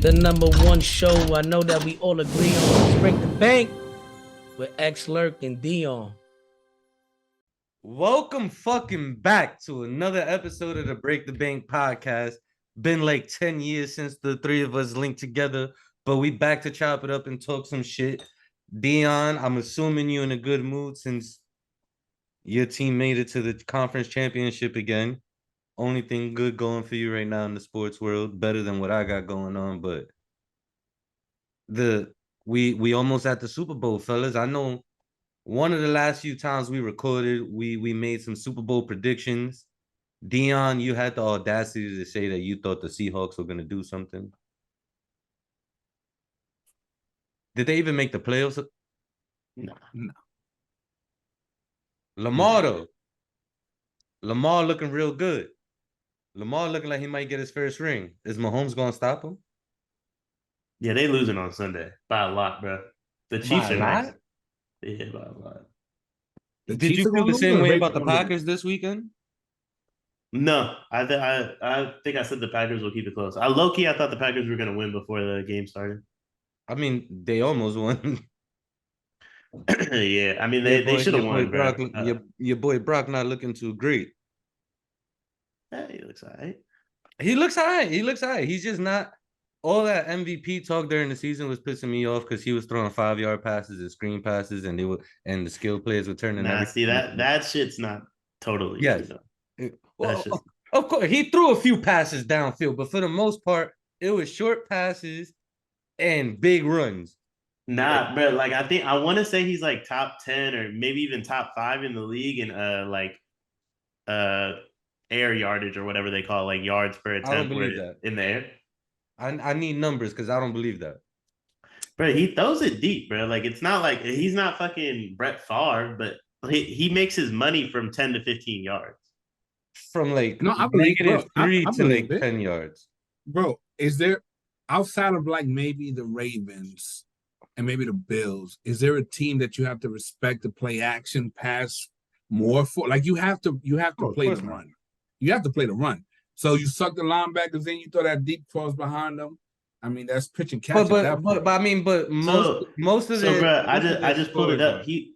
The number one show I know that we all agree on is Break the Bank with Lerk and Deion. Welcome fucking back to another episode of the Break the Bank podcast. Been like 10 years since the three of us linked together, but we back to chop it up and talk some shit. Deion, I'm assuming you in a good mood since your team made it to the conference championship again. Only thing good going for you right now in the sports world, better than what I got going on, but we almost at the Super Bowl, fellas. I know one of the last few times we recorded, we made some Super Bowl predictions. Deion, you had the audacity to say that you thought the Seahawks were gonna do something. Did they even make the playoffs? No. Lamar though. Lamar looking real good. Lamar looking like he might get his first ring. Is Mahomes gonna stop him? Yeah, they losing on Sunday by a lot, bro. The Chiefs are nice. Yeah, by a lot. Did you feel the same way about the Packers this weekend? No, I think I said the Packers will keep it close. I thought the Packers were gonna win before the game started. I mean, they almost won. Yeah, I mean they should have won, Brock, bro. Your boy Brock not looking too great. Yeah, he looks all right. He looks all right. He's just not. All that MVP talk during the season was pissing me off because he was throwing 5-yard passes and screen passes, and the skill players were turning. Nah, see that shit's not totally. Yes. Well, of course, he threw a few passes downfield, but for the most part, it was short passes and big runs. Nah, bro. Like I want to say he's like top 10 or maybe even top 5 in the league in air yardage or whatever they call it, like yards per attempt. I don't believe that in the air. I need numbers because I don't believe that. Bro, he throws it deep, bro. Like it's not like he's not fucking Brett Favre, but he makes his money from 10 to 15 yards. From like -3 to like 10 yards. Bro, is there outside of like maybe the Ravens and maybe the Bills, is there a team that you have to respect to play action pass more for? Like you have to play the run. You have to play the run. So you suck the linebackers in, you throw that deep cross behind them. I mean, that's pitch and catch. But most of it. Bro, I just pulled it up. He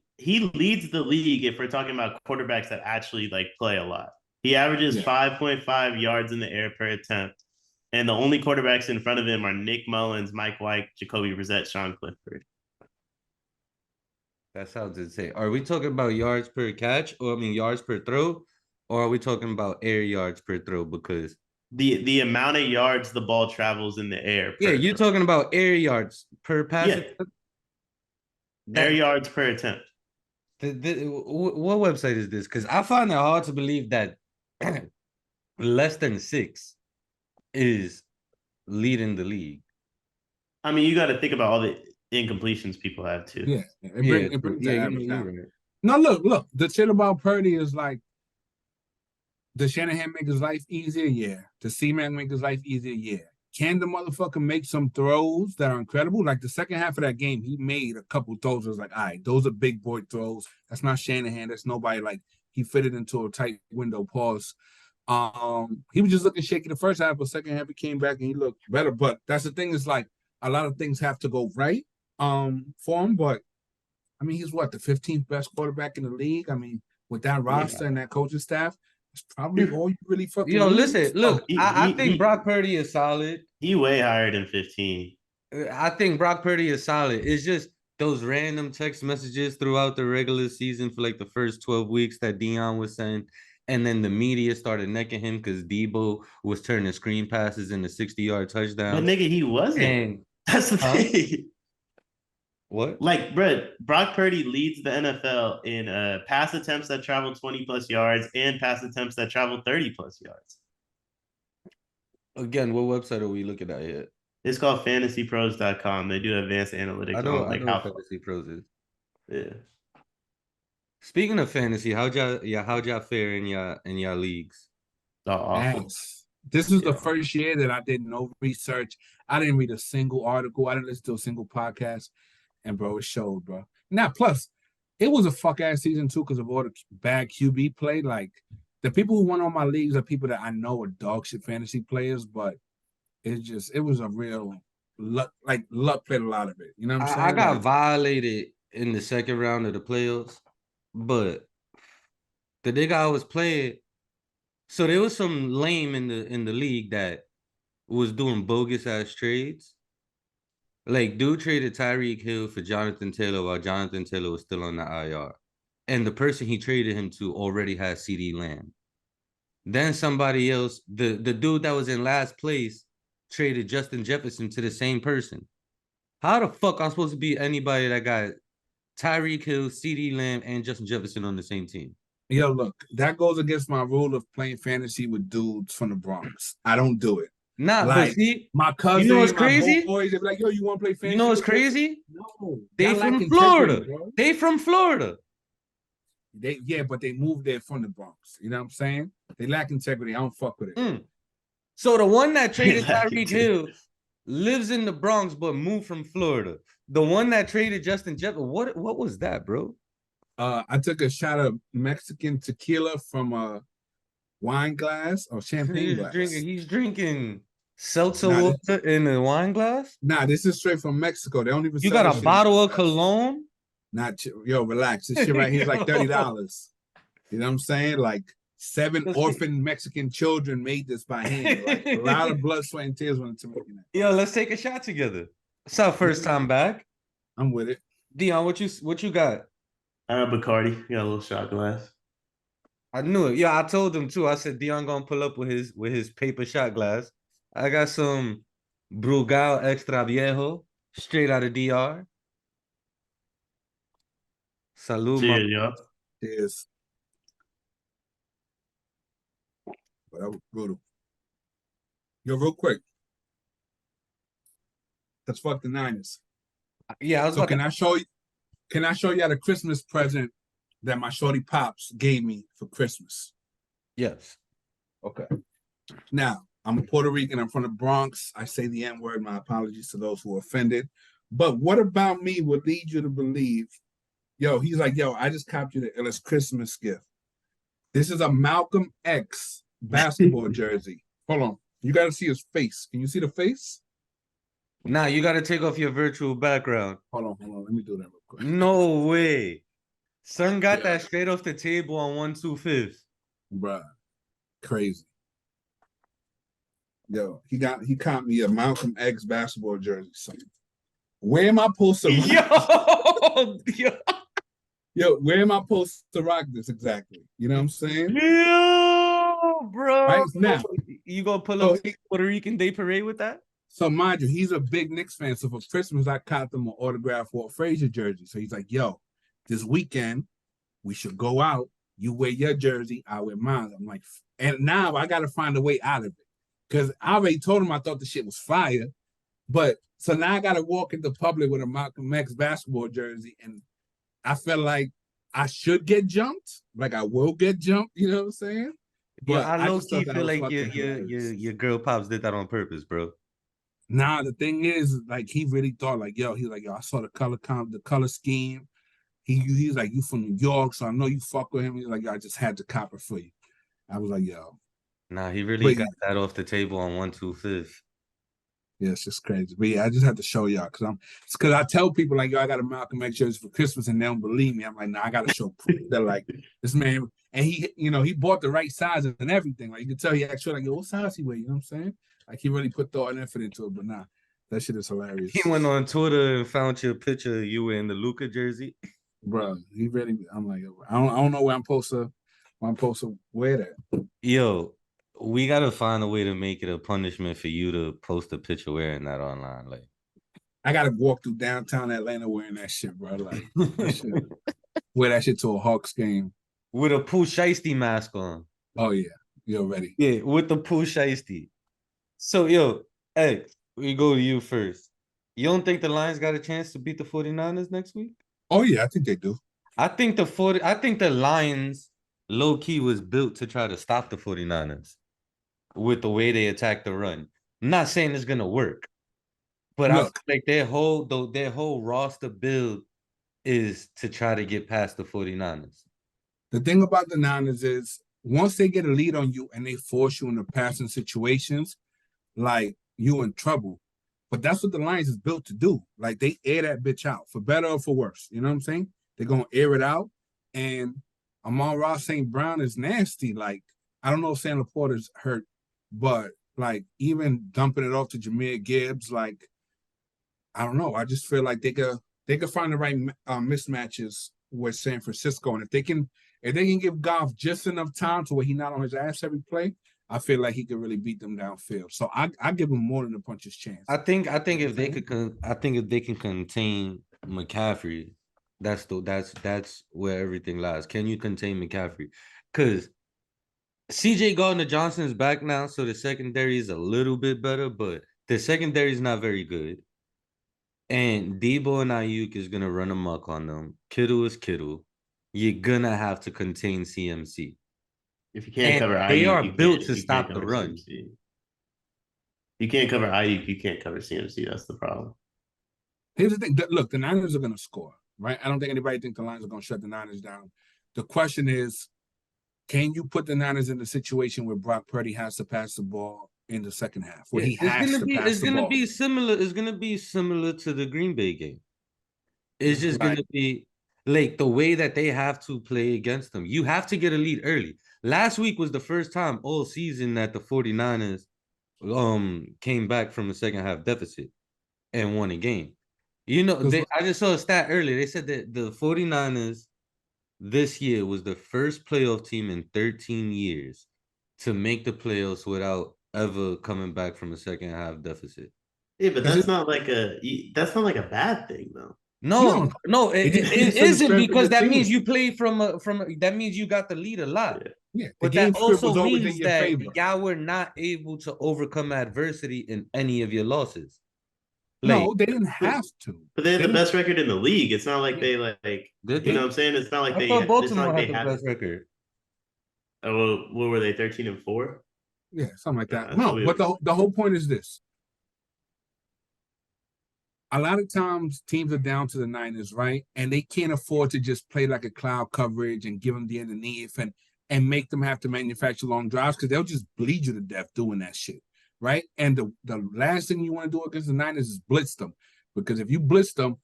leads the league if we're talking about quarterbacks that actually like play a lot. He averages 5.5 yards in the air per attempt. And the only quarterbacks in front of him are Nick Mullins, Mike White, Jacoby Brissett, Sean Clifford. That sounds insane. Are we talking about yards per catch, or yards per throw, or are we talking about air yards per throw? Because the amount of yards the ball travels in the air. Yeah, you're talking about air yards per pass. Yeah. Air yards per attempt. What website is this? Because I find it hard to believe that less than 6 is leading the league. I mean, you got to think about all the incompletions people have too. Yeah, it brings the average down. Right. No, look. The shit about Purdy is like, does Shanahan make his life easier? Yeah. Does C-Mac make his life easier? Yeah. Can the motherfucker make some throws that are incredible? Like the second half of that game, he made a couple throws. It was like, all right, those are big boy throws. That's not Shanahan. That's nobody. Like he fitted into a tight window. Pause. He was just looking shaky the first half, but second half he came back and he looked better. But that's the thing, is like a lot of things have to go right for him. But I mean, he's what, the 15th best quarterback in the league? I mean, with that roster and that coaching staff, it's probably all you really fucking need. Listen, look, I think Brock Purdy is solid. He way higher than 15. I think Brock Purdy is solid. It's just those random text messages throughout the regular season for like the first 12 weeks that Deion was saying. And then the media started necking him because Debo was turning screen passes into 60-yard touchdowns. But nigga, he wasn't. And that's the thing. What? Like, bro, Brock Purdy leads the NFL in pass attempts that travel 20+ yards and pass attempts that travel 30+ yards. Again, what website are we looking at here? It's called fantasypros.com. They do advanced analytics. I know how Fantasy Pros is. Yeah. Speaking of fantasy, how'd y'all fare in your leagues? Awful. This is the first year that I did no research. I didn't read a single article. I didn't listen to a single podcast. And bro, it showed, bro. Now, plus, it was a fuck ass season too because of all the bad QB play. Like the people who won on my leagues are people that I know are dog shit fantasy players, but it was a real luck played a lot of it. You know what I'm saying? I got violated in the second round of the playoffs, but the nigga I was playing, so there was some lame in the league that was doing bogus ass trades. Like, dude traded Tyreek Hill for Jonathan Taylor while Jonathan Taylor was still on the IR. And the person he traded him to already had CD Lamb. Then somebody else, the dude that was in last place, traded Justin Jefferson to the same person. How the fuck I'm supposed to be anybody that got Tyreek Hill, CD Lamb, and Justin Jefferson on the same team? Yo, look, that goes against my rule of playing fantasy with dudes from the Bronx. I don't do it. Nah, like, but see, my cousin, you know what's my crazy? boys, they be like, yo, you want to play fantasy? You know what's crazy? No. They from Florida. They from Florida. But they moved there from the Bronx. You know what I'm saying? They lack integrity. I don't fuck with it. So the one that traded Tyreek Hill lives in the Bronx but moved from Florida. The one that traded Justin Jefferson, what was that, bro? I took a shot of Mexican tequila from a wine glass or champagne glass. He's drinking seltzer water in a wine glass? Nah, this is straight from Mexico. They don't even You got a bottle of cologne? Relax. This shit right here is like $30. You know what I'm saying? Like 7 orphan Mexican children made this by hand. Like a lot of blood, sweat, and tears went into making that. Yo, let's take a shot together. It's our first time back. I'm with it. Deion, what you got? Bacardi. Got a little shot glass. I knew it. Yeah, I told him too. I said Deion gonna pull up with his paper shot glass. I got some Brugal Extra Viejo straight out of DR. Salud, cheers, y'all. Cheers. But that was brutal. Yo, real quick. Let's fuck the Niners. Yeah, I was so can I show you the Christmas present that my shorty Pops gave me for Christmas? Yes. Okay. Now, I'm a Puerto Rican. I'm from the Bronx. I say the N-word. My apologies to those who are offended. But what about me would lead you to believe, he's like, I just copped you the illest Christmas gift. This is a Malcolm X basketball jersey. Hold on. You got to see his face. Can you see the face? Nah, you got to take off your virtual background. Hold on. Let me do that real quick. No way. Son got that straight off the table on 1/2/5. Bruh. Crazy. Yo, he caught me a Malcolm X basketball jersey. Son. Where am I supposed to where am I supposed to rock this exactly? You know what I'm saying? Yo, bro. Right now, you gonna pull up Puerto Rican Day Parade with that? So mind you, he's a big Knicks fan. So for Christmas, I caught him an autographed Walt Frazier jersey. So he's like, this weekend, we should go out. You wear your jersey, I wear mine. I'm like, and now I got to find a way out of it. Because I already told him I thought the shit was fire. But so now I got to walk into public with a Malcolm X basketball jersey. And I felt like I should get jumped. Like I will get jumped. You know what I'm saying? But I low-key feel like your girl Pops did that on purpose, bro. Nah, the thing is, like, he really thought, like, he's like, I saw the color scheme. He's like, you from New York, so I know you fuck with him. He's like, I just had to cop it for you. I was like, Nah, he really got that off the table on 1/2/5. Yeah, it's just crazy. But yeah, I just had to show y'all because I tell people like, I got a Malcolm X jersey for Christmas and they don't believe me. I'm like, nah, I gotta show proof. They're like, this man, and he bought the right sizes and everything. Like you can tell he actually like, what size he wear? You know what I'm saying? Like he really put thought and effort into it. But nah, that shit is hilarious. He went on Twitter and found your picture. You were in the Luka jersey, bro. He really. I'm like, I don't know where I'm supposed to wear that. Yo, we gotta find a way to make it a punishment for you to post a picture wearing that online. Like, I gotta walk through downtown Atlanta wearing that shit, bro. Like, wear that shit to a Hawks game with a Pooh Shiesty mask on. Oh yeah, you're ready. Yeah, with the Pooh Shiesty. So hey, we go to you first. You don't think the Lions got a chance to beat the 49ers next week? Oh yeah, I think they do. I think the Lions low-key was built to try to stop the 49ers with the way they attack the run. I'm not saying it's gonna work, but I feel like their whole roster build is to try to get past the 49ers. The thing about the Niners is once they get a lead on you and they force you into passing situations, like you in trouble. But that's what the Lions is built to do. Like they air that bitch out for better or for worse. You know what I'm saying? They're gonna air it out. And Amon-Ra St. Brown is nasty. Like, I don't know if Sam Laporta's hurt, but like even dumping it off to Jahmyr Gibbs, like, I don't know. I just feel like they could find the right mismatches with San Francisco. And if they can give Goff just enough time to where he's not on his ass every play, I feel like he could really beat them downfield. So I give him more than a puncher's chance. I think if they can contain McCaffrey, that's where everything lies. Can you contain McCaffrey? Because CJ Gardner-Johnson is back now, so the secondary is a little bit better, but the secondary is not very good. And Debo and Ayuk is gonna run amok on them. Kittle is Kittle. You're gonna have to contain CMC. If you can't cover Ayuk, they are built to stop the run. CMC. You can't cover Ayuk, you can't cover CMC. That's the problem. Here's the thing. Look, the Niners are going to score, right? I don't think anybody thinks the Lions are going to shut the Niners down. The question is, can you put the Niners in the situation where Brock Purdy has to pass the ball in the second half? Where he has to pass the ball. It's going to be similar. It's going to be similar to the Green Bay game. It's just going to be like the way that they have to play against them. You have to get a lead early. Last week was the first time all season that the 49ers came back from the second half deficit and won a game. You know, I just saw a stat earlier. They said that the 49ers this year was the first playoff team in 13 years to make the playoffs without ever coming back from a second half deficit. Yeah, but that's not like a bad thing though. No, it isn't, because that means you play from that means you got the lead a lot. Yeah, but that also means that y'all were not able to overcome adversity in any of your losses. Like, no, they didn't have to. But they had the best record in the league. It's not like they like you know what I'm saying? It's not like they had the best record. Oh, what were they? 13-4? Yeah, something like that. No, but the whole point is this. A lot of times teams are down to the Niners, right? And they can't afford to just play like a cloud coverage and give them the underneath and make them have to manufacture long drives, because they'll just bleed you to death doing that shit, right? And the last thing you want to do against the Niners is blitz them, because if you blitz them,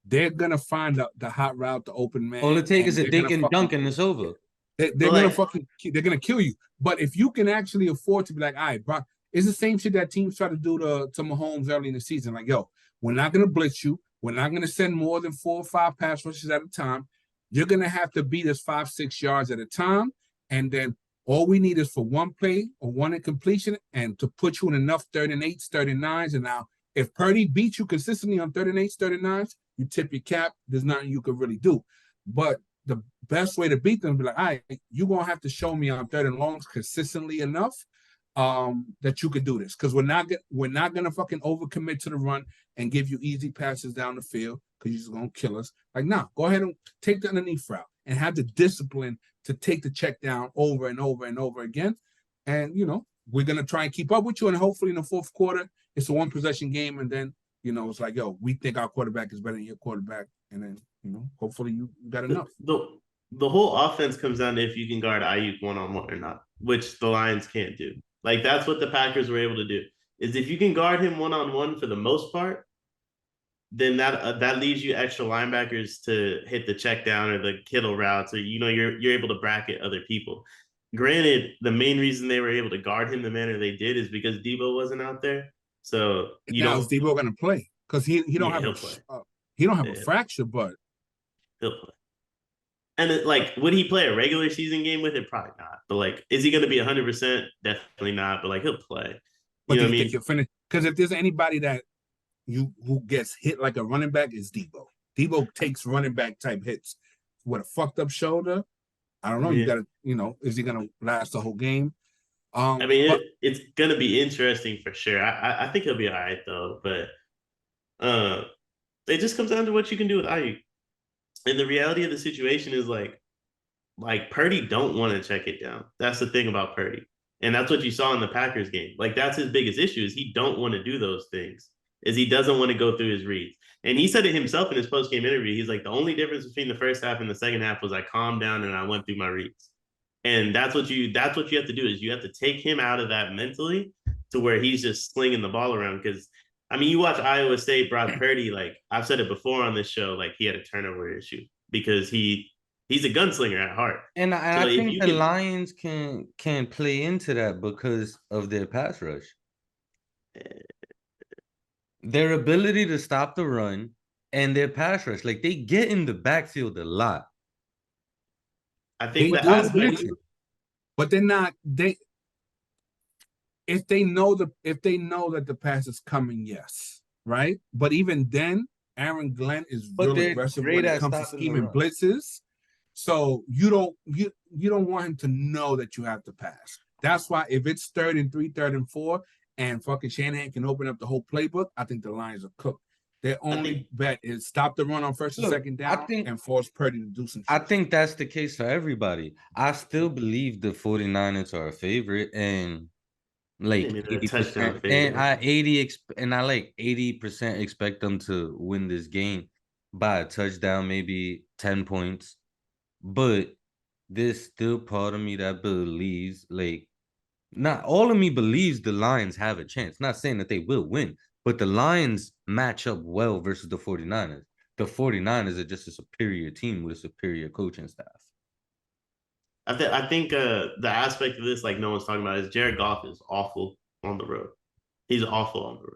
they're going to find the hot route, the open man. All it takes is a dink and dunk and it's over. They're going to kill you. But if you can actually afford to be like, all right, Brock, it's the same shit that teams try to do to Mahomes early in the season. Like, yo, we're not going to blitz you. We're not going to send more than 4 or 5 pass rushes at a time. You're going to have to beat us 5-6 yards at a time. And then all we need is for one play or one incompletion and to put you in enough 3rd and 8s, 3rd and 9s. And now if Purdy beats you consistently on 3rd and 8s, 3rd and 9s, you tip your cap. There's nothing you could really do. But the best way to beat them is be like, all right, you're going to have to show me on 3rd and longs consistently enough that you could do this, because we're not gonna fucking overcommit to the run and give you easy passes down the field because you're just gonna kill us. Like, nah, go ahead and take the underneath route and have the discipline to take the check down over and over and over again. And we're gonna try and keep up with you, and hopefully in the fourth quarter it's a 1 possession game, and then it's like, yo, we think our quarterback is better than your quarterback, and then hopefully you got enough. The whole offense comes down to if you can guard Ayuk one-on-one or not, which the Lions can't do. Like, that's what the Packers were able to do, is if you can guard him one-on-one for the most part, then that leaves you extra linebackers to hit the check down or the Kittle routes, or you're able to bracket other people. Granted, the main reason they were able to guard him the manner they did is because Debo wasn't out there. So is Debo going to play? Because he don't have a fracture, but he'll play. And would he play a regular season game with it? Probably not. But is he going to be 100%? Definitely not. But he'll play. But do you think he'll finish? Because if there's anybody that who gets hit like a running back, is Debo. Debo takes running back type hits with a fucked up shoulder. I don't know. You got to, is he going to last the whole game? It's going to be interesting for sure. I think he'll be all right though. But it just comes down to what you can do with Ayuk. And the reality of the situation is like Purdy don't want to check it down. That's the thing about Purdy. And that's what you saw in the Packers game. That's his biggest issue, is he don't want to do those things, is he doesn't want to go through his reads. And he said it himself in his post-game interview. He's like, the only difference between the first half and the second half was I calmed down and I went through my reads. And that's what you have to do, is you have to take him out of that mentally to where he's just slinging the ball around, because I mean, you watch Iowa State, Brock Purdy, like I've said it before on this show, like he had a turnover issue because he's a gunslinger at heart. And So I if think you the can, Lions can play into that because of their pass rush. Their ability to stop the run and their pass rush. Like they get in the backfield a lot. I think They the do, aspect, but they're not if they know that the pass is coming, yes, right. But even then, Aaron Glenn is But real they're aggressive great when it at comes to stopping the scheming run. blitzes. So you don't want him to know that you have to pass. That's why if it's 3rd and 3, 3rd and 4, and fucking Shanahan can open up the whole playbook, I think the Lions are cooked. Their only bet is stop the run on 1st and 2nd down and force Purdy to do some shit. I think that's the case for everybody. I still believe the 49ers are a favorite and like 80%. And I like 80% expect them to win this game by a touchdown, maybe 10 points. But there's still part of me that believes, like, not all of me believes the Lions have a chance. Not saying that they will win, but the Lions match up well versus the 49ers. The 49ers are just a superior team with a superior coaching staff. I think the aspect of this, like no one's talking about, is Jared Goff is awful on the road. He's awful on the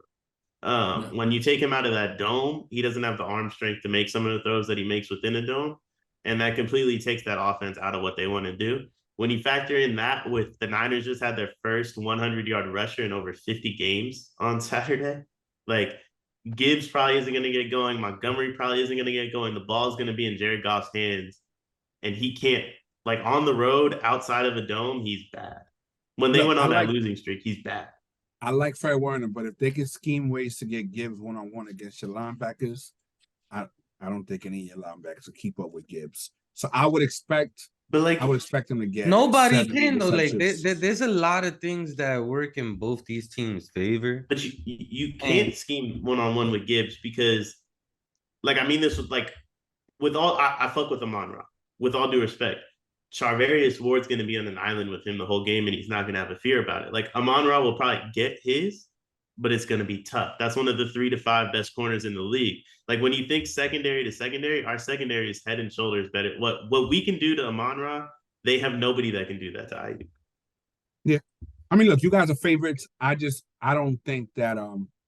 road. When you take him out of that dome, he doesn't have the arm strength to make some of the throws that he makes within a dome. And that completely takes that offense out of what they want to do. When you factor in that with the Niners just had their first 100-yard rusher in over 50 games on Saturday, like Gibbs probably isn't going to get going. Montgomery probably isn't going to get going. The ball's going to be in Jared Goff's hands. And he can't, like on the road, outside of a dome, he's bad. When they went on that losing streak, he's bad. I like Fred Warner, but if they can scheme ways to get Gibbs one-on-one against your linebackers, I don't think any of your linebackers will keep up with Gibbs. So I would expect him to get nobody can though. Like there's a lot of things that work in both these teams' favor. But you can't scheme one-on-one with Gibbs because, like, I mean this with all I fuck with Amon-Ra. With all due respect, Charvarius Ward's going to be on an island with him the whole game, and he's not going to have a fear about it. Like Amon-Ra will probably get his, but it's going to be tough. That's one of the 3 to 5 best corners in the league. Like when you think secondary to secondary, our secondary is head and shoulders better. What we can do to Amon-Ra, they have nobody that can do that to Ayuk. Yeah, I mean, look, you guys are favorites. I don't think that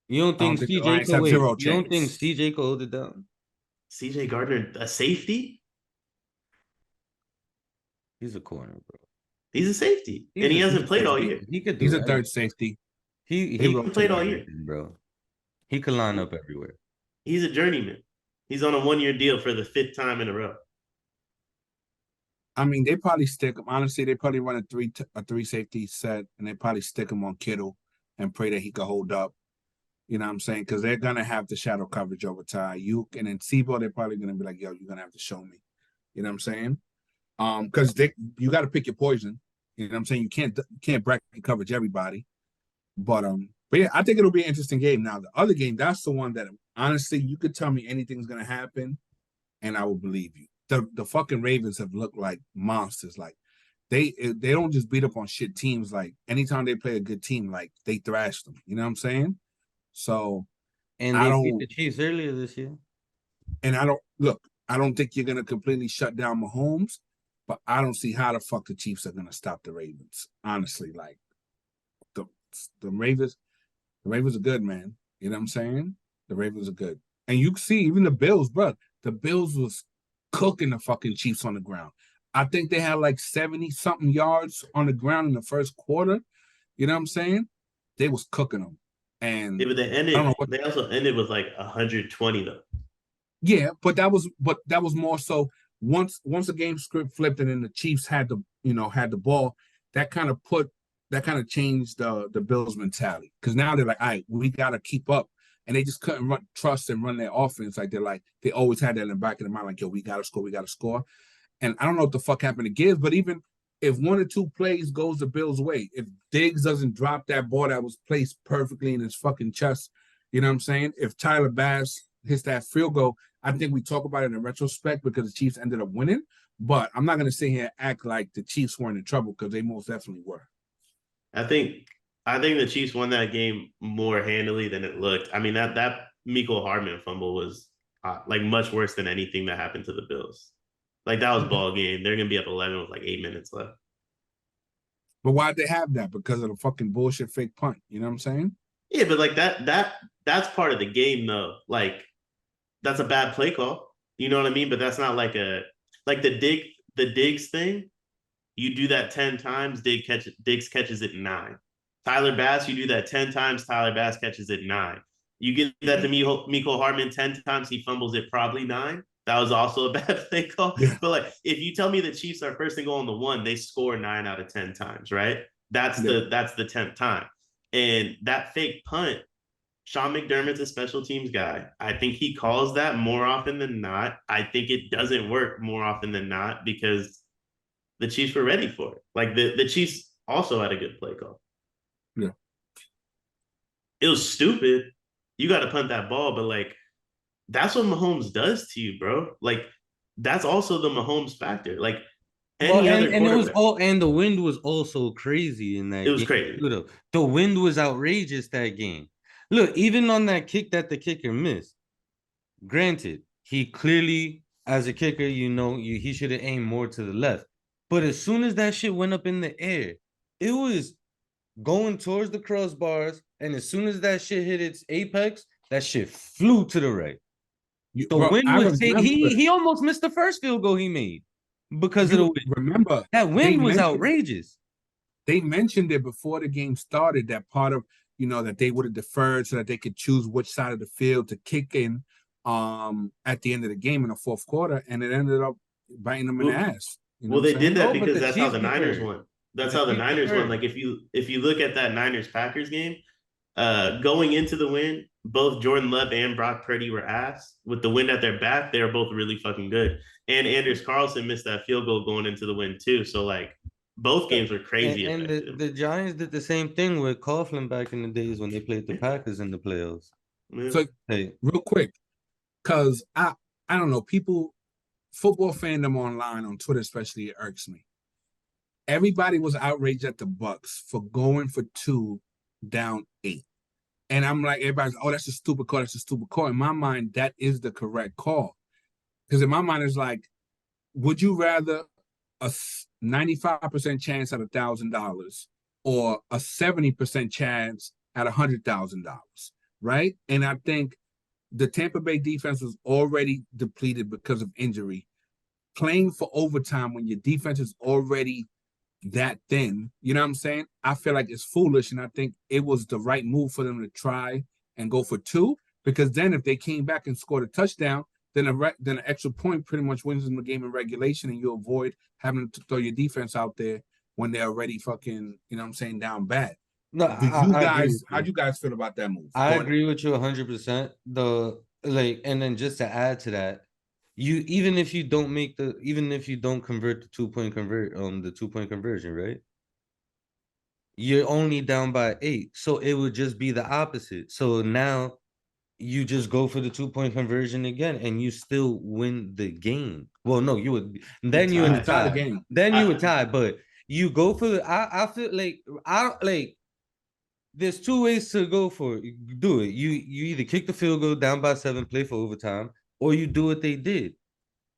you don't think CJ could wait. You don't think CJ could hold it down? CJ Gardner, a safety? He's a corner, bro. He's a safety, and he hasn't played all year. He's a third safety. He played all year, bro. He could line up everywhere. He's a journeyman. He's on a 1-year deal for the 5th time in a row. I mean, they probably stick him. Honestly, they probably run a 3 safety set, and they probably stick him on Kittle and pray that he could hold up. You know what I'm saying? Because they're gonna have the shadow coverage over Ayuk, and then Tebow, they're probably gonna be like, "Yo, you're gonna have to show me." You know what I'm saying? Because you got to pick your poison. You know what I'm saying? You can't bracket coverage everybody. But yeah, I think it'll be an interesting game. Now, the other game, that's the one that honestly, you could tell me anything's gonna happen, and I will believe you. The fucking Ravens have looked like monsters. Like they don't just beat up on shit teams. Like anytime they play a good team, like they thrash them. You know what I'm saying? So, and they beat the Chiefs earlier this year. And I don't think you're gonna completely shut down Mahomes. But I don't see how the fuck the Chiefs are gonna stop the Ravens. Honestly, like the Ravens are good, man. You know what I'm saying? The Ravens are good. And you see, even the Bills, bro. The Bills was cooking the fucking Chiefs on the ground. I think they had like 70-something yards on the ground in the first quarter. You know what I'm saying? They was cooking them. And yeah, but they also ended with like 120 though. Yeah, but that was more so once the game script flipped and then the Chiefs had the ball, that kind of changed the Bills' mentality. Because now they're like, all right, we gotta keep up. And they just couldn't trust and run their offense. Like they always had that in the back of their mind, like, yo, we gotta score. And I don't know what the fuck happened to Gibbs, but even if 1 or 2 plays goes the Bills' way, if Diggs doesn't drop that ball that was placed perfectly in his fucking chest, you know what I'm saying? If Tyler Bass hits that field goal, I think we talk about it in retrospect because the Chiefs ended up winning. But I'm not going to sit here and act like the Chiefs weren't in trouble because they most definitely were. I think I think the Chiefs won that game more handily than it looked. I mean, that Mecole Hardman fumble was like much worse than anything that happened to the Bills. Like that was ball game. They're gonna be up 11 with like 8 minutes left. But why'd they have that? Because of the fucking bullshit fake punt. You know what I'm saying? Yeah, but like that's part of the game though. Like that's a bad play call. You know what I mean? But that's not like the Diggs thing. You do that 10 times, Diggs catches it 9. Tyler Bass, you do that 10 times, Tyler Bass catches it 9. You give that to Mecole Hardman 10 times, he fumbles it probably 9. That was also a bad play call. Yeah. But like if you tell me the Chiefs are first and goal on the 1, they score 9 out of 10 times, right? That's the 10th time. And that fake punt, Sean McDermott's a special teams guy. I think he calls that more often than not. I think it doesn't work more often than not because the Chiefs were ready for it. Like the Chiefs also had a good play call. Yeah. It was stupid. You got to punt that ball, but like that's what Mahomes does to you, bro. Like that's also the Mahomes factor. Like any other and it was and the wind was also crazy in that game. It was crazy. The wind was outrageous that game. Look, even on that kick that the kicker missed, granted, he clearly, as a kicker, he should have aimed more to the left. But as soon as that shit went up in the air, it was going towards the crossbars. And as soon as that shit hit its apex, that shit flew to the right. The wind was he almost missed the first field goal he made because of the wind. Remember, that wind was outrageous. They mentioned it before the game started that part of, that they would have deferred so that they could choose which side of the field to kick in at the end of the game in the fourth quarter, and it ended up biting them in the ass. They did that because that's how the Niners won. That's how the Niners won. Like if you look at that Niners-Packers game, going into the win, both Jordan Love and Brock Purdy were ass. With the wind at their back, they were both really fucking good. And Anders Carlson missed that field goal going into the win too. So like both games were crazy. And the Giants did the same thing with Coughlin back in the days when they played the Packers in the playoffs. So real quick, because I don't know, football fandom online on Twitter especially, it irks me. Everybody was outraged at the Bucks for going for 2 down 8. And I'm like, everybody's, oh, that's a stupid call. That's a stupid call. In my mind, that is the correct call. Because in my mind, it's like, would you rather a 95% chance at $1,000 or a 70% chance at $100,000, right? And I think the Tampa Bay defense was already depleted because of injury. Playing for overtime when your defense is already that thin, you know what I'm saying? I feel like it's foolish, and I think it was the right move for them to try and go for 2, because then if they came back and scored a touchdown, then an extra point pretty much wins them the game in regulation, and you avoid having to throw your defense out there when they're already fucking, down bad. No, how'd you guys feel about that move? I agree with you 100%. And then just to add to that, even if you don't convert the 2-point the 2-point conversion, right? You're only down by 8. So it would just be the opposite. So now you just go for the 2-point conversion again and you still win the game. Well, no, you would tie the game. Then you would tie, but you go for I feel like there's 2 ways to go for it. Do it. You either kick the field goal down by 7, play for overtime, or you do what they did.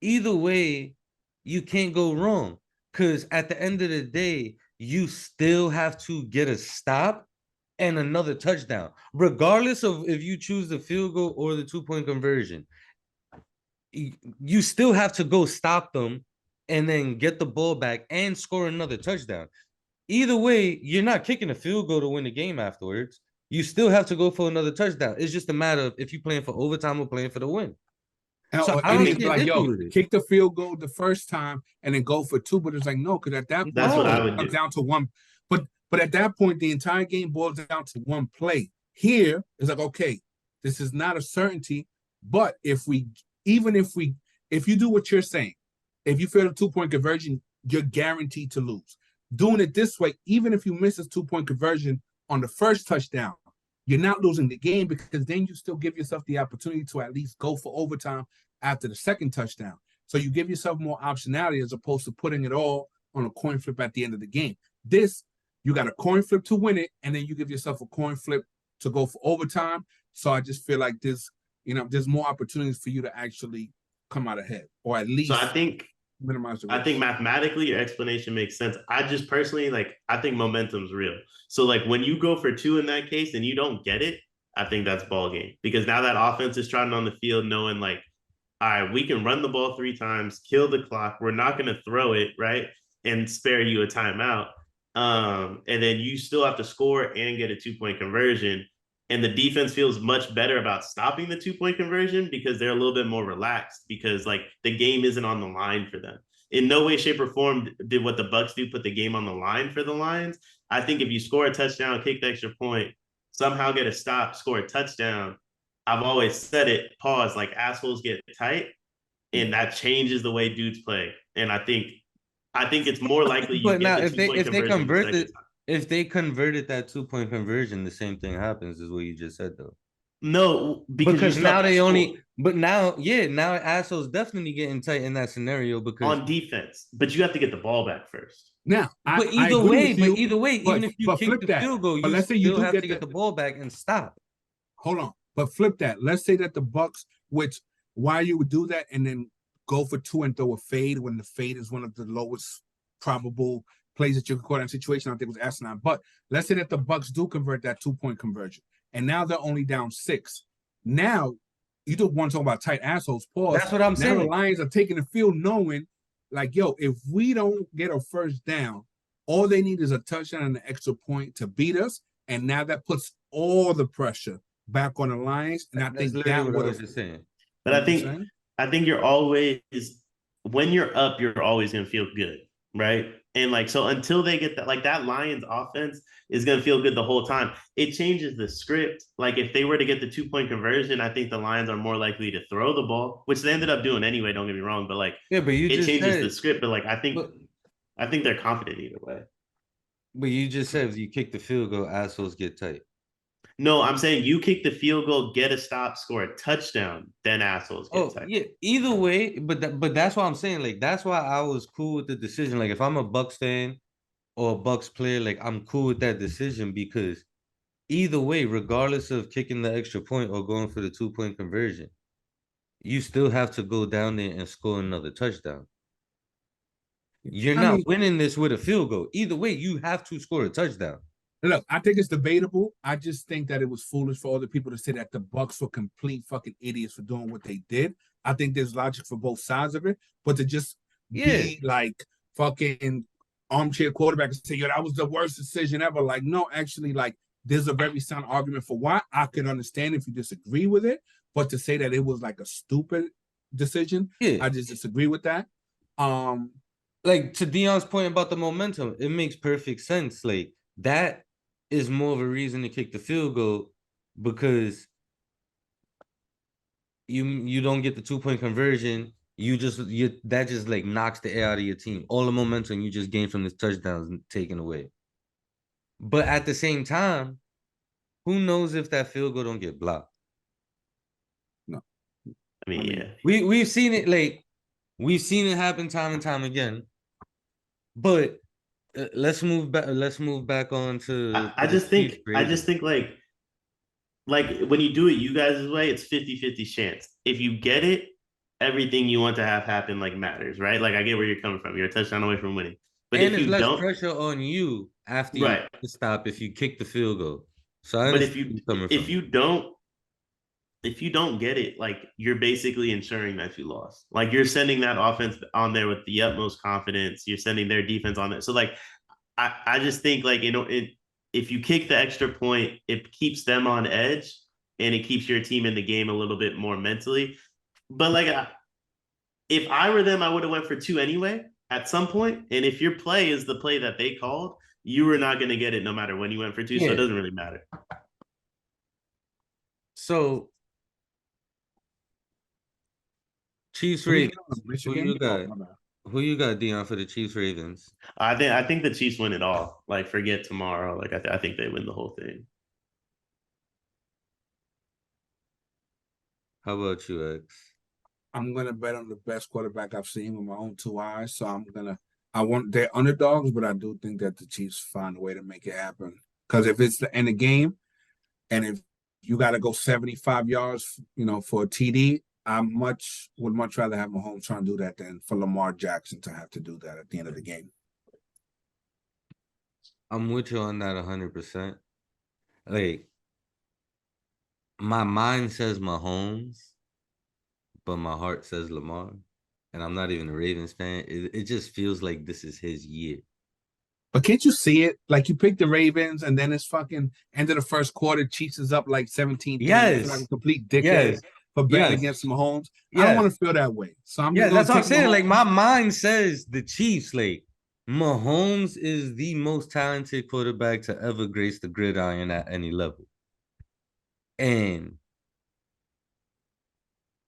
Either way, you can't go wrong, because at the end of the day, you still have to get a stop and another touchdown, regardless of if you choose the field goal or the 2-point conversion. You still have to go stop them and then get the ball back and score another touchdown. Either way, you're not kicking a field goal to win the game afterwards. You still have to go for another touchdown. It's just a matter of if you're playing for overtime or playing for the win. So I don't think kick the field goal the first time and then go for 2, but it's like, no, because at that point, that's what I would do. Down to 1. But at that point, the entire game boils down to 1 play. Here, it's like, okay, this is not a certainty, but if you do what you're saying, if you fail a 2-point conversion, you're guaranteed to lose. Doing it this way, even if you miss a 2-point conversion on the first touchdown, you're not losing the game, because then you still give yourself the opportunity to at least go for overtime after the second touchdown. So you give yourself more optionality as opposed to putting it all on a coin flip at the end of the game. This you got a coin flip to win it, and then you give yourself a coin flip to go for overtime. So I just feel like there's more opportunities for you to actually come out ahead, or at least So I think minimize the risk. I think mathematically your explanation makes sense. I just personally I think momentum's real. So like when you go for 2 in that case and you don't get it, I think that's ball game, because now that offense is trotting on the field knowing like, all right, we can run the ball 3 times, kill the clock. We're not going to throw it, right, and spare you a timeout. And then you still have to score and get a 2-point conversion. And the defense feels much better about stopping the 2-point conversion because they're a little bit more relaxed, because like the game isn't on the line for them. In no way, shape, or form did what the Bucs do put the game on the line for the Lions. I think if you score a touchdown, kick the extra point, somehow get a stop, score a touchdown, I've always said it, pause, like assholes get tight, and that changes the way dudes play. And I think it's more likely you But get now the if they 2-point conversion the second time. if they converted that 2-point conversion, the same thing happens, is what you just said though. No, because now they only, but now assholes definitely getting tight in that scenario because on defense, but you have to get the ball back first. Now, either way, even if you kick the field goal, you still have to get the ball back and stop. Hold on, but flip that. Let's say that the Bucs, which why you would do that, and then go for 2 and throw a fade when the fade is one of the lowest probable plays that you could call in that situation. I think it was asinine. But let's say that the Bucs do convert that 2-point conversion, and now they're only down 6. Now you don't want to talk about tight assholes. Pause. That's what I'm saying. Now the Lions are taking the field knowing, like, yo, if we don't get a first down, all they need is a touchdown and an extra point to beat us. And now that puts all the pressure back on the Lions. And I think that what I was just saying. But I think you're always, when you're up, you're always going to feel good, right? And like, so until they get that, like that Lions offense is going to feel good the whole time. It changes the script. Like if they were to get the 2-point conversion, I think the Lions are more likely to throw the ball, which they ended up doing anyway. Don't get me wrong, but like, yeah, but it changes the script. But like, I think they're confident either way. But you just said if you kick the field goal, assholes get tight. No, I'm saying you kick the field goal, get a stop, score a touchdown, then assholes get tight. Yeah, either way, but that's what I'm saying. Like that's why I was cool with the decision. Like if I'm a Bucs fan or a Bucs player, like I'm cool with that decision, because either way, regardless of kicking the extra point or going for the 2-point conversion, you still have to go down there and score another touchdown. You're not winning this with a field goal. Either way, you have to score a touchdown. Look, I think it's debatable. I just think that it was foolish for other people to say that the Bucs were complete fucking idiots for doing what they did. I think there's logic for both sides of it, but to just be like fucking armchair quarterback and say, yo, that was the worst decision ever. Like, no, actually, like, there's a very sound argument for why. I can understand if you disagree with it, but to say that it was like a stupid decision, I just disagree with that. Like to Deion's point about the momentum, it makes perfect sense. Like that is more of a reason to kick the field goal, because you don't get the 2-point conversion. That just like knocks the air out of your team. All the momentum you just gained from this touchdown is taken away. But at the same time, who knows if that field goal don't get blocked? No, I mean, yeah, we've seen it. Like we've seen it happen time and time again. But let's move back. Let's move back on to. I just think like when you do it you guys' way, it's 50-50 chance. If you get it, everything you want to have happen like matters, right? Like I get where you're coming from. You're a touchdown away from winning. But and if you don't, pressure on you after you stop if you kick the field goal. So if you don't get it, like you're basically ensuring that you lost. Like you're sending that offense on there with the utmost confidence. You're sending their defense on there. So like, I just think like, if you kick the extra point, it keeps them on edge and it keeps your team in the game a little bit more mentally. But like, if I were them, I would have went for 2 anyway at some point. And if your play is the play that they called, you were not going to get it no matter when you went for 2. So it doesn't really matter. So Chiefs Ravens. Who you got, Deion, for the Chiefs Ravens? I think the Chiefs win it all. Like forget tomorrow. Like I think they win the whole thing. How about you, X? I'm gonna bet on the best quarterback I've seen with my own 2 eyes. So I'm gonna they're underdogs, but I do think that the Chiefs find a way to make it happen. Because if it's the end of game, and if you got to go 75 yards, for a TD, would much rather have Mahomes trying to do that than for Lamar Jackson to have to do that at the end of the game. I'm with you on that 100%. Like, my mind says Mahomes, but my heart says Lamar. And I'm not even a Ravens fan. It just feels like this is his year. But can't you see it? Like, you pick the Ravens, and then it's fucking end of the first quarter, Chiefs is up like 17-10. Yes. You feel like a complete dickhead for betting against Mahomes. I don't want to feel that way. So I'm just that's what I'm saying. Mahomes. Like, my mind says the Chiefs. Like, Mahomes is the most talented quarterback to ever grace the gridiron at any level. And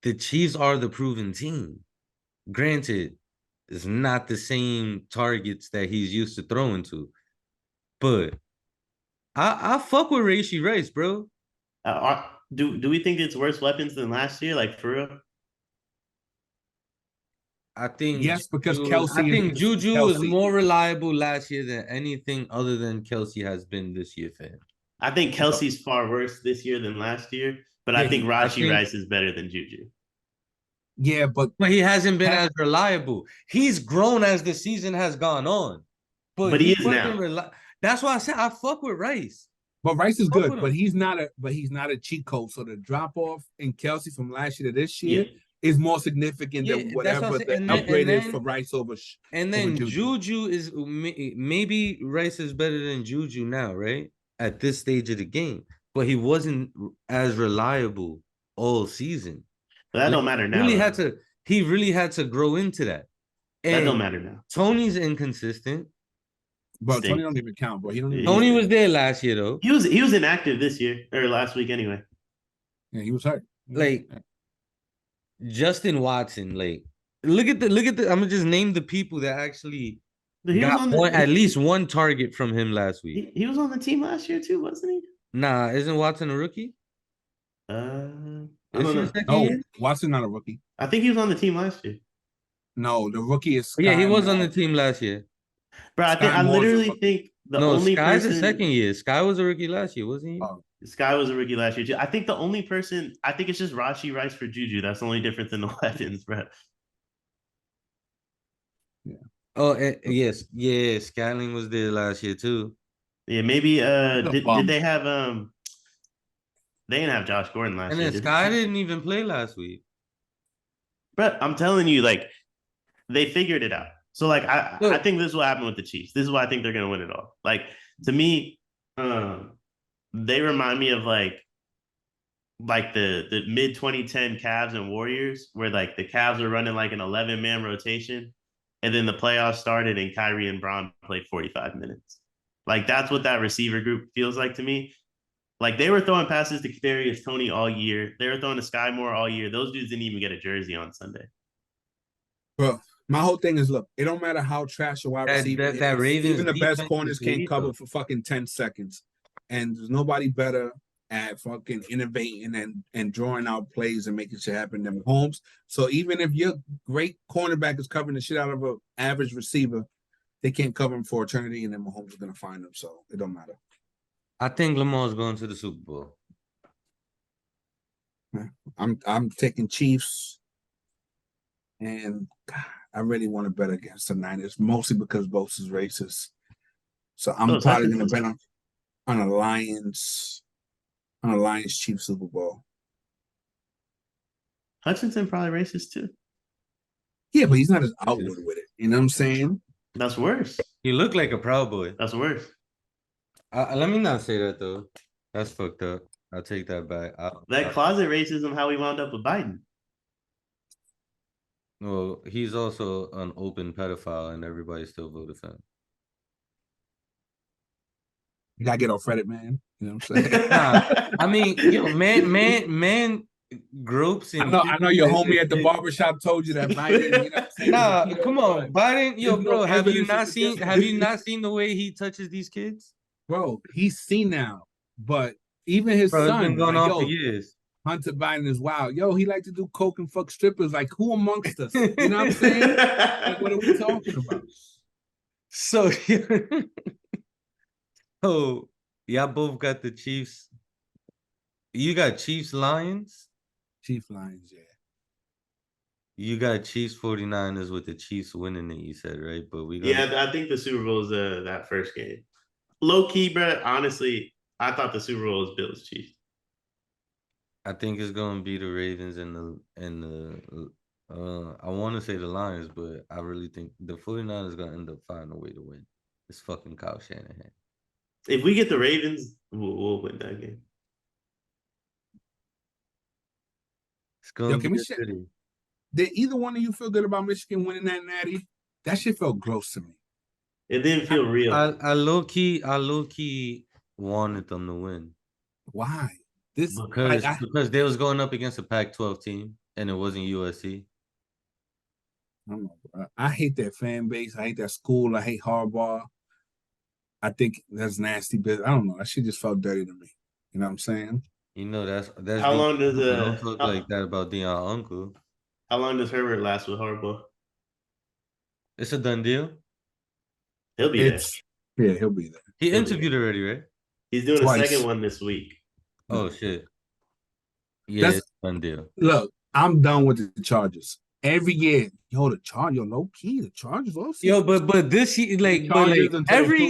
the Chiefs are the proven team. Granted, it's not the same targets that he's used to throwing to. But I fuck with Rashee Rice, bro. Do we think it's worse weapons than last year? Like, for real? I think yes, because Juju is more reliable last year than anything other than Kelce has been this year for him. I think Kelce's far worse this year than last year, but I think Rashee Rice is better than Juju. Yeah, but he hasn't been as reliable. He's grown as the season has gone on. But he is now. That's why I said I fuck with Rice. But Rice is good, but he's not a cheat code. So the drop off in Kelce from last year to this year is more significant than whatever the upgrade is for Rice over. And then Juju is maybe Rice is better than Juju now, right? At this stage of the game, but he wasn't as reliable all season. But that don't matter now. He really had to grow into that. And that don't matter now. Tony's inconsistent. But Tony don't even count, bro. Tony was there last year though. He was inactive this year or last week anyway. Yeah, he was hurt. Like Justin Watson, like look at the I'm gonna just name the people that actually got at least one target from him last week. He was on the team last year too, wasn't he? Nah, isn't Watson a rookie? Watson not a rookie. I think he was on the team last year. No, the rookie is Sky he was on the team last year. Bro, I literally think the only Sky's person... the second year. Sky was a rookie last year, wasn't he? Sky was a rookie last year too. I think the only person, I think it's just Rashee Rice for Juju. That's the only difference in the weapons, bro. Yeah. Oh, yes. Yeah, Skyling was there last year too. Yeah, maybe did they have they didn't have Josh Gordon last year. And then Sky didn't even play last week. But I'm telling you, like, they figured it out. So, like, I think this is what happened with the Chiefs. This is why I think they're going to win it all. Like, to me, they remind me of, like the mid-2010 Cavs and Warriors, where, like, the Cavs were running, like, an 11-man rotation, and then the playoffs started, and Kyrie and Bron played 45 minutes. Like, that's what that receiver group feels like to me. Like, they were throwing passes to Kadarius Toney all year. They were throwing to Sky Moore all year. Those dudes didn't even get a jersey on Sunday. Bro, my whole thing is, look, it don't matter how trash a wide receiver is. Even the best corners can't cover for fucking 10 seconds. And there's nobody better at fucking innovating and drawing out plays and making shit happen than Mahomes. So even if your great cornerback is covering the shit out of an average receiver, they can't cover him for eternity, and then Mahomes is going to find them. So it don't matter. I think Lamar's going to the Super Bowl. I'm taking Chiefs, and God, I really want to bet against the Niners, mostly because Bosa is racist. So I'm probably going to bet on a Lions Chiefs Super Bowl. Hutchinson probably racist too. Yeah, but he's not as outward with it. You know what I'm saying? That's worse. He looked like a Proud Boy. That's worse. Let me not say that though. That's fucked up. I'll take that back. That closet racism, how we wound up with Biden. Well, he's also an open pedophile, and everybody still voted for him. You gotta get off Reddit, man. You know what I'm saying? I mean, man groups. I know your homie at the barbershop told you that Biden. You know what I'm saying? Nah, come on, Biden. Bro, have you not seen the way he touches these kids? Bro, he's seen now, but even his son, been going on for years. Hunter Biden is wild. Yo, he like to do coke and fuck strippers. Like, who amongst us? You know what I'm saying? Like, what are we talking about? So, so y'all both got the Chiefs. You got Chiefs Lions. Chief Lions, yeah. You got Chiefs 49ers with the Chiefs winning it, you said, right? But I think the Super Bowl is that first game. Low key, bro. Honestly, I thought the Super Bowl was Bills Chiefs. I think it's gonna be the Ravens and the I want to say the Lions, but I really think the 49ers gonna end up finding a way to win. It's fucking Kyle Shanahan. If we get the Ravens, we'll win that game. It's gonna be a city. Did either one of you feel good about Michigan winning that natty? That shit felt gross to me. It didn't feel real. I low key wanted them to win. Why? Because they was going up against a Pac-12 team and it wasn't USC. I don't know, bro. I hate that fan base. I hate that school. I hate Harbaugh. I think that's nasty business. I don't know. That shit just felt dirty to me. You know what I'm saying? You know that's how long does don't talk like that about Deion uncle. How long does Herbert last with Harbaugh? It's a done deal. He'll be there. Yeah, he'll be there. He interviewed already, right? He's doing a second one this week. Oh shit. Yeah, it's a done deal. Look, I'm done with the Chargers. Every year, the Chargers, low key, the Chargers also. Yo, but this year, every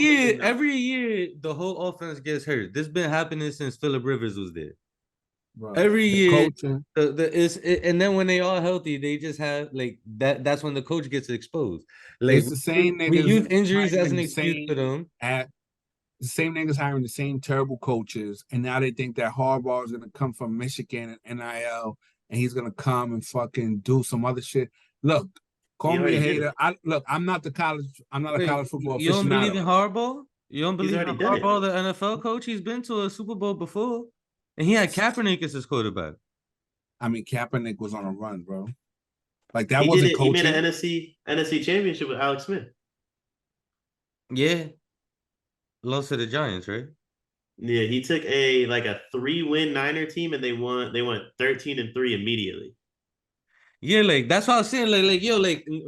year, the whole offense gets hurt. This been happening since Phillip Rivers was there. Bro, every year, and then when they all healthy, they just have like that. That's when the coach gets exposed. Like it's the same niggas. We use injuries as an excuse for them. The same niggas hiring the same terrible coaches, and now they think that Harbaugh is gonna come from Michigan and NIL, and he's gonna come and fucking do some other shit. Look, call me a hater. I'm not a college football. You don't believe in Harbaugh? You don't believe in Harbaugh, the NFL coach? He's been to a Super Bowl before. And he had Kaepernick as his quarterback. I mean, Kaepernick was on a run, bro. Like that wasn't coaching. He made an NFC championship with Alex Smith. Yeah. Lost to the Giants, right? Yeah, he took a 3-win Niner team and they went 13-3 immediately. Yeah, like that's what I was saying.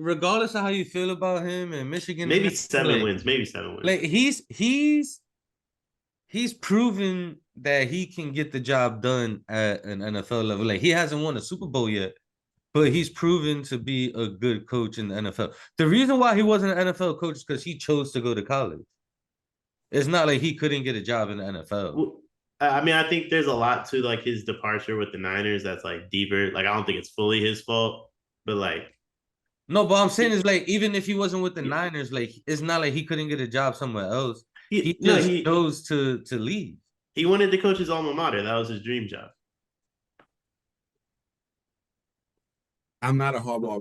Regardless of how you feel about him and Michigan, maybe 7 wins. Like he's proven that he can get the job done at an NFL level. Like he hasn't won a Super Bowl yet, but he's proven to be a good coach in the NFL. The reason why he wasn't an NFL coach is because he chose to go to college. It's not like he couldn't get a job in the NFL. Well, I mean, I think there's a lot to like his departure with the Niners that's like deeper. Like I don't think it's fully his fault, but like no, but I'm saying is like even if he wasn't with the Niners, like it's not like he couldn't get a job somewhere else. He chose to leave. He wanted to coach his alma mater. That was his dream job. I'm not a Harbaugh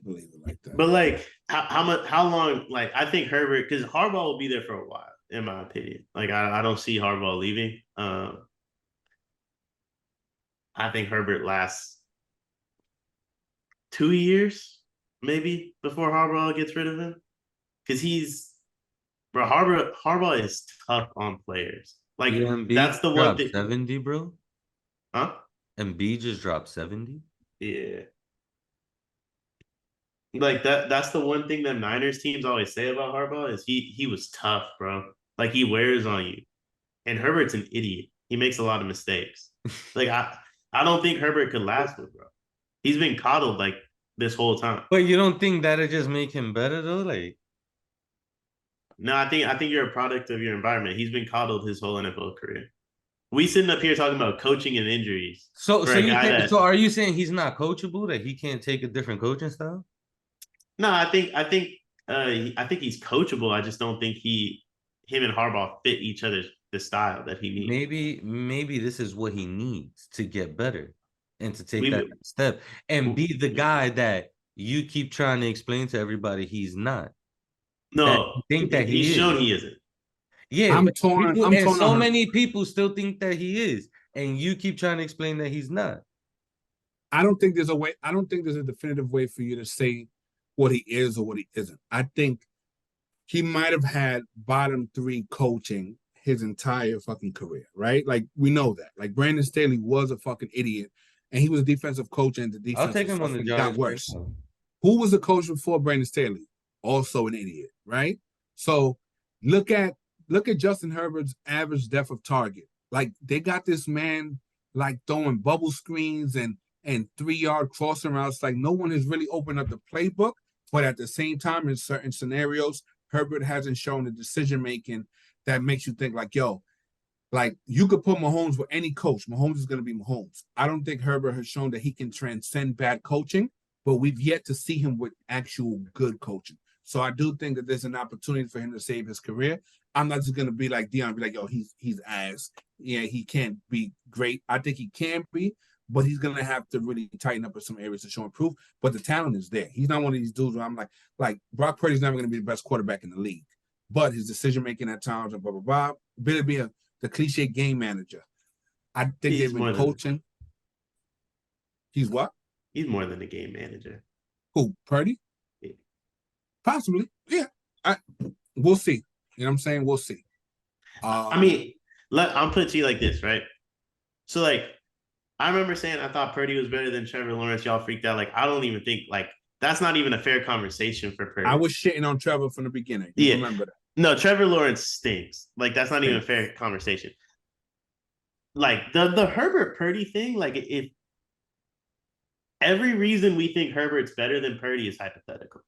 believer like that. But like, how long? Like, I think Herbert, because Harbaugh will be there for a while, in my opinion. Like, I don't see Harbaugh leaving. I think Herbert lasts 2 years, maybe, before Harbaugh gets rid of him, because Harbaugh is tough on players. Like that's the one thing. 70, bro. Huh? Embiid just dropped 70. Yeah. Like that's the one thing that Niners teams always say about Harbaugh is he was tough, bro. Like he wears on you. And Herbert's an idiot. He makes a lot of mistakes. Like I don't think Herbert could last with, bro. He's been coddled like this whole time. But you don't think that'll just make him better though? Like no, I think you're a product of your environment. He's been coddled his whole NFL career. We sitting up here talking about coaching and injuries. So are you saying he's not coachable? That he can't take a different coaching style? No, I think he's coachable. I just don't think him and Harbaugh fit each other's the style that he needs. Maybe this is what he needs to get better and to take that step and be the guy that you keep trying to explain to everybody he's not. No, think that he's shown he isn't. Yeah, I'm torn. So many people still think that he is, and you keep trying to explain that he's not. I don't think there's a way. I don't think there's a definitive way for you to say what he is or what he isn't. I think he might have had bottom 3 coaching his entire fucking career, right? Like we know that. Like Brandon Staley was a fucking idiot, and he was a defensive coach, and the defense I'll take him on the Giants. got worse. Who was the coach before Brandon Staley? also an idiot, right? So look at Justin Herbert's average depth of target. Like they got this man like throwing bubble screens and 3-yard crossing routes. Like no one has really opened up the playbook, but at the same time, in certain scenarios, Herbert hasn't shown the decision making that makes you think like, yo, like you could put Mahomes with any coach. Mahomes is going to be Mahomes. I don't think Herbert has shown that he can transcend bad coaching, but we've yet to see him with actual good coaching. So I do think that there's an opportunity for him to save his career. I'm not just going to be like Deion, be like, yo, he's ass. Yeah, he can't be great. I think he can be, but he's going to have to really tighten up in some areas to show improve. But the talent is there. He's not one of these dudes where I'm like Brock Purdy's never going to be the best quarterback in the league. But his decision making at times and blah, blah, blah, better be the cliche game manager. I think they've been coaching. He's what? He's more than a game manager. Who, Purdy? Yeah. Possibly. Yeah. We'll see. You know what I'm saying? We'll see. I mean, I'll put it to you like this, right? So, like, I remember saying I thought Purdy was better than Trevor Lawrence. Y'all freaked out. Like, I don't even think, like, that's not even a fair conversation for Purdy. I was shitting on Trevor from the beginning. You remember that. No, Trevor Lawrence stinks. Like, that's not even a fair conversation. Like, the Herbert Purdy thing, like, if every reason we think Herbert's better than Purdy is hypothetical.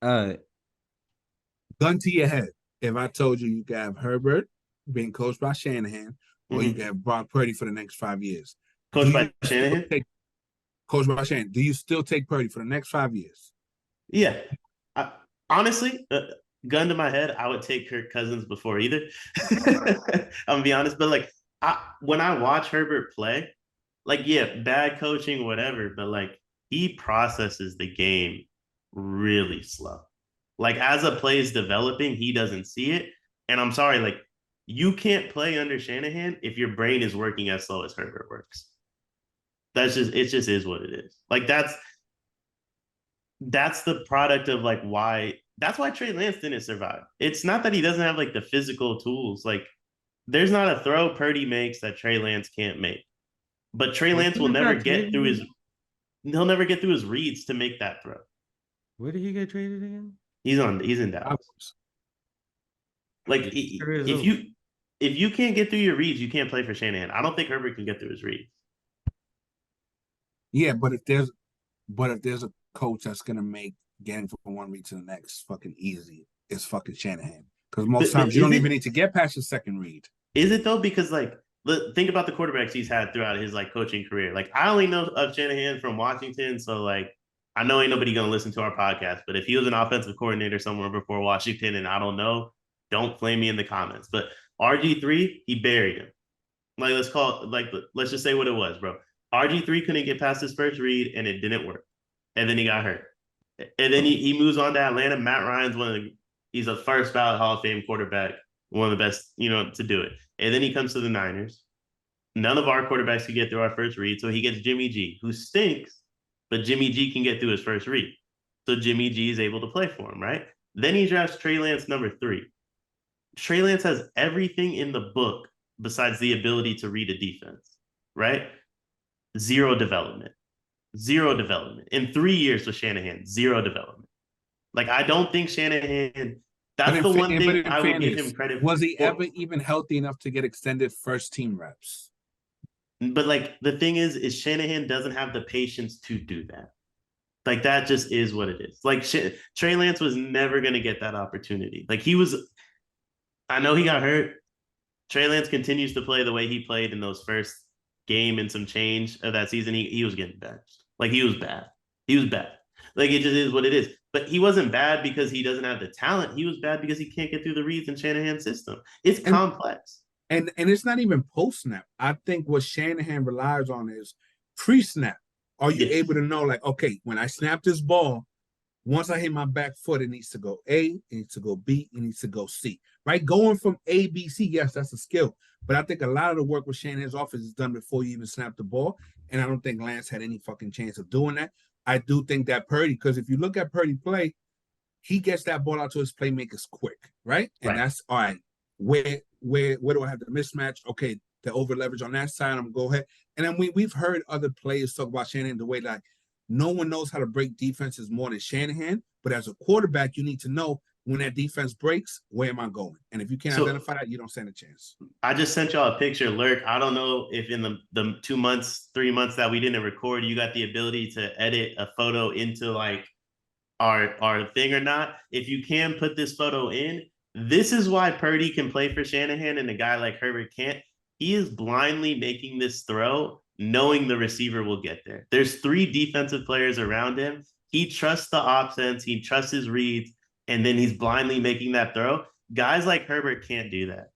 Gun to your head. If I told you you could have Herbert being coached by Shanahan, or you could have Brock Purdy for the next 5 years. Coached by Shanahan? Coached by Shanahan. Do you still take Purdy for the next 5 years? Yeah. Honestly, gun to my head, I would take Kirk Cousins before either. I'm gonna be honest, but like when I watch Herbert play, like bad coaching, whatever, but like he processes the game really slow. Like as a play is developing, he doesn't see it. And I'm sorry, like you can't play under Shanahan if your brain is working as slow as Herbert works. It just is what it is. Like that's the product of like that's why Trey Lance didn't survive. It's not that he doesn't have like the physical tools. Like there's not a throw Purdy makes that Trey Lance can't make. But Trey Lance will never get through he'll never get through his reads to make that throw. Where did he get traded again? He's in Dallas. Like if you can't get through your reads, you can't play for Shanahan. I don't think Herbert can get through his reads. Yeah, but if there's a coach that's gonna make getting from one read to the next fucking easy, it's fucking Shanahan. Because most times you don't even need to get past your second read. Is it though? Because like think about the quarterbacks he's had throughout his like coaching career. Like I only know of Shanahan from Washington, so like I know ain't nobody gonna listen to our podcast. But if he was an offensive coordinator somewhere before Washington, and I don't know, don't flame me in the comments. But RG3, he buried him. Like let's just say what it was, bro. RG3 couldn't get past his first read, and it didn't work. And then he got hurt. And then he moves on to Atlanta. Matt Ryan's he's a first ballot Hall of Fame quarterback, one of the best, to do it. And then he comes to the Niners. None of our quarterbacks could get through our first read, so he gets Jimmy G, who stinks, but Jimmy G can get through his first read. So Jimmy G is able to play for him, right? Then he drafts Trey Lance number 3. Trey Lance has everything in the book besides the ability to read a defense, right? Zero development. In 3 years with Shanahan, zero development. Like, I don't think Shanahan, that's the one thing I would give him credit for. Was he ever even healthy enough to get extended first team reps? But like, the thing is Shanahan doesn't have the patience to do that. Like, that just is what it is. Like, Trey Lance was never going to get that opportunity. Like, I know he got hurt. Trey Lance continues to play the way he played in those first game and some change of that season. He was getting benched. Like, he was bad. Like, it just is what it is. But he wasn't bad because he doesn't have the talent. He was bad because he can't get through the reads in Shanahan's system. It's complex. And it's not even post-snap. I think what Shanahan relies on is pre-snap. Are you able to know, like, okay, when I snap this ball, once I hit my back foot, it needs to go A, it needs to go B, it needs to go C. Right? Going from A, B, C, yes, that's a skill. But I think a lot of the work with Shanahan's office is done before you even snap the ball. And I don't think Lance had any fucking chance of doing that. I do think that Purdy, because if you look at Purdy play, he gets that ball out to his playmakers quick, right? And that's all right. Where do I have the mismatch? Okay, the over leverage on that side, I'm gonna go ahead. And then we've heard other players talk about Shanahan the way like No one knows how to break defenses more than Shanahan. But as a quarterback, you need to know when that defense breaks, where am I going? And if you can't identify that, you don't stand a chance. I just sent y'all a picture, Lerk. I don't know if in the 2 months, 3 months that we didn't record, you got the ability to edit a photo into like our thing or not. If you can put this photo in, this is why Purdy can play for Shanahan and a guy like Herbert can't. He is blindly making this throw, knowing the receiver will get there. There's 3 defensive players around him. He trusts the offense. He trusts his reads, and then he's blindly making that throw. Guys like Herbert can't do that.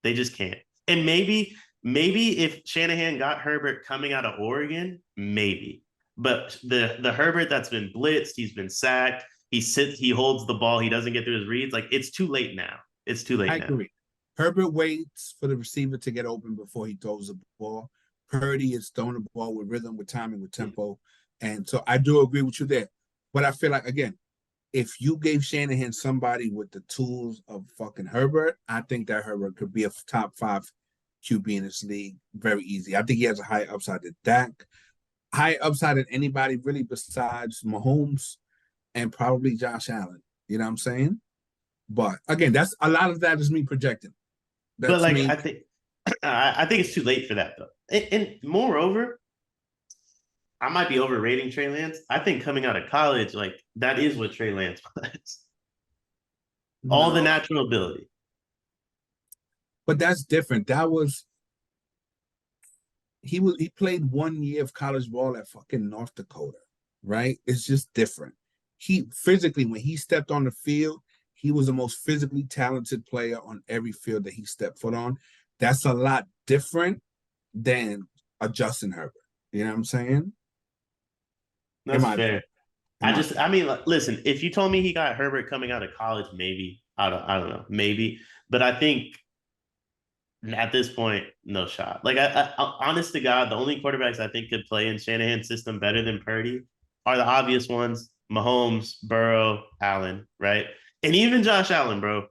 They just can't. And maybe if Shanahan got Herbert coming out of Oregon, maybe. But the Herbert that's been blitzed, he's been sacked, he holds the ball, he doesn't get through his reads. Like, it's too late now. It's too late now. I agree. Herbert waits for the receiver to get open before he throws the ball. Purdy is throwing the ball with rhythm, with timing, with tempo. And so I do agree with you there. But I feel like, again, if you gave Shanahan somebody with the tools of fucking Herbert, I think that Herbert could be a top 5 QB in this league very easy. I think he has a high upside to Dak, high upside than anybody really besides Mahomes and probably Josh Allen. You know what I'm saying? But again, that's a lot of that is me projecting. That's but like me. I think it's too late for that though. And moreover, I might be overrating Trey Lance. I think coming out of college, like that is what Trey Lance was. All the natural ability. But that's different. He played 1 year of college ball at fucking North Dakota, right? It's just different. He physically, when he stepped on the field, he was the most physically talented player on every field that he stepped foot on. That's a lot different than a Justin Herbert. You know what I'm saying? That's fair. I mean, listen, if you told me he got Herbert coming out of college, maybe. I don't know. Maybe. But I think at this point, no shot. Like, I honest to God, the only quarterbacks I think could play in Shanahan's system better than Purdy are the obvious ones: Mahomes, Burrow, Allen, right? And even Josh Allen, bro.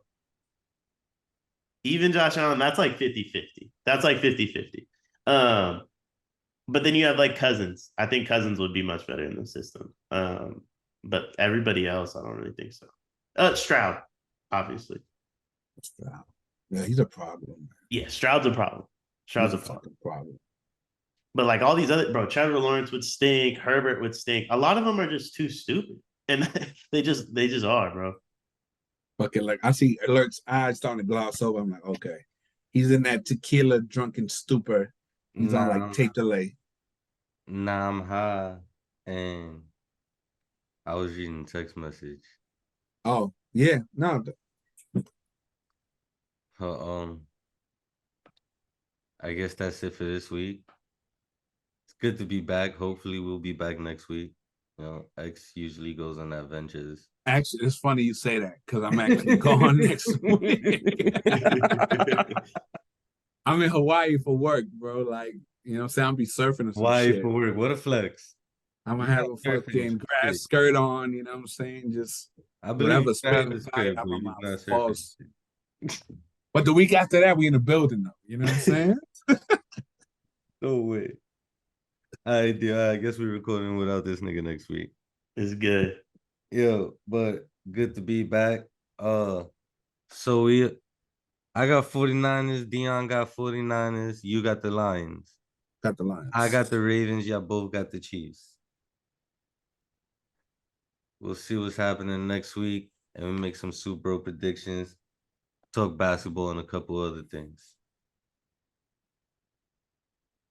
Even Josh Allen, that's like 50-50. That's like 50-50. But then you have like Cousins. I think Cousins would be much better in the system. But everybody else, I don't really think so. Stroud, obviously. Stroud. Yeah, he's a problem. Man. Yeah, Stroud's a problem. Stroud's a fucking problem. But like all these other, bro, Trevor Lawrence would stink. Herbert would stink. A lot of them are just too stupid. And they just are, bro. Fucking like I see Lerk's eyes starting to gloss over. I'm like, okay. He's in that tequila drunken stupor. He's on like tape delay. Nah, I'm high. And I was reading text message. Oh, yeah. No. I guess that's it for this week. It's good to be back. Hopefully we'll be back next week. You know, X usually goes on adventures. Actually, it's funny you say that because I'm actually gone next week. I'm in Hawaii for work, bro. Like, you know what I'm saying? I'll be surfing or some Hawaii shit. For work. What a flex. I'm going to have a fucking grass skirt on, you know what I'm saying? Just whatever. But the week after that, we in the building, though. You know what I'm saying? No way. All right, dude. I guess we're recording without this nigga next week. It's good. Yo, but good to be back. So I got 49ers, Deion got 49ers, you got the Lions. Got the Lions. I got the Ravens, y'all both got the Chiefs. We'll see what's happening next week, and we make some Super Bowl predictions, talk basketball, and a couple other things.